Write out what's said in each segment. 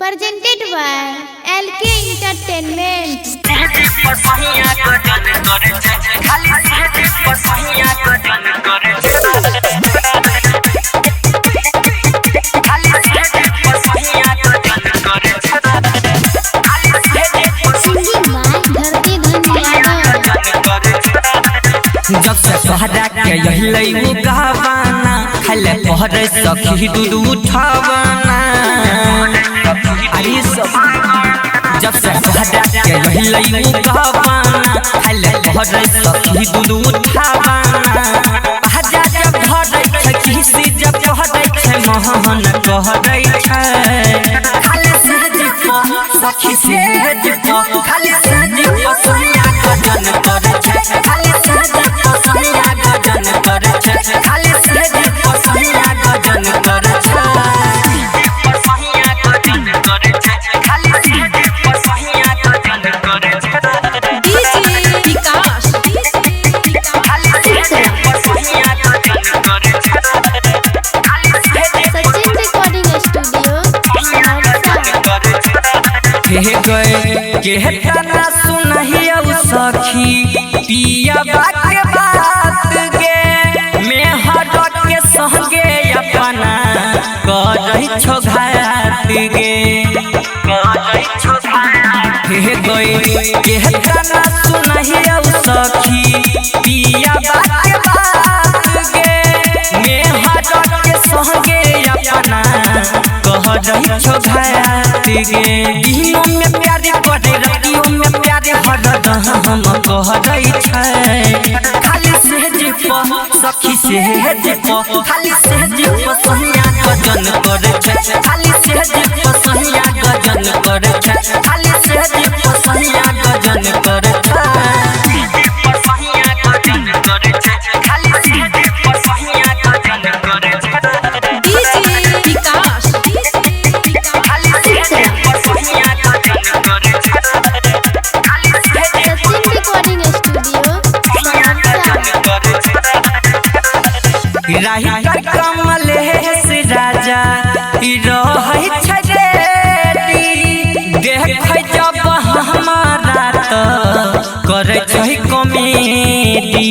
presented by LK Entertainment. Singing by धरती धन्यवाद। जब से तोहरा के यही लइबू कहवाना खाले पहरे सखी दूध उठावाना अरे सब जब से तोहरा के यही लइबू कहवाना खाले पहरे सखी दूध उठावाना आजा जब भरै छै किसी जब कहरै छै मोहन कहरै छै खाली सहज सखी सहज खाली सहज सोनिया गजन करे छै खाली सहज सोनिया गजन करे छै खाली सहज सोनिया गजन करे छै सोनिया गजन करे छै खाली सहज सोनिया गजन करे छै DJ विकास खाली सहज सोनिया गजन करे छै खाली सहज सचिन रिकॉर्डिंग स्टूडियो के गए के तना सुनहिया सखी पिया के बात गे मैं हट के संगे अपना करई छो घात गे करई छो घात के गए के तना सुनहिया सखी पिया के बात गे मैं हट के संगे अपना कहई छो घात गे दिनों में प्यारे करे रातियों में प्यारे हरदम कहै छै खाली सहज सखी सहज खाली सहज सोनिया गजन करे छै खाली सहज सोनिया गजन करे छै खाली सहज सोनिया गजन करे छै सोनिया गजन करे छै खाली सहज सोनिया गजन करे छै DJ विकास खाली सहज सोनिया गजन करे छै खाली सहज सचिन रिकॉर्डिंग स्टूडियो राही कमलेश राजा रहै छै देखै जब हमारा त करै छै कॉमेडी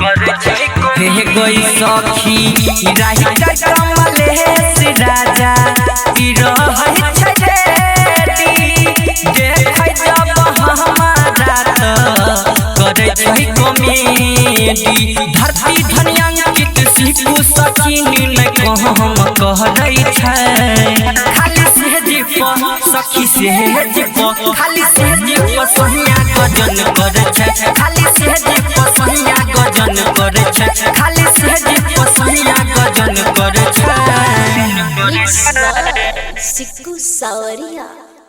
करै छै हे गई सखी राही कमलेश राजा रहै छै देखै जब हमारा त करै छै कॉमेडी धरती धनियांकित सीपू सचिन ने कहम कहै छै खाली सहज सखी सहज खाली सहज सोनिया गजन करे छै खाली सहज सोनिया गजन करे छै खाली सहज सोनिया गजन करे छै सिक्कू सावरिया।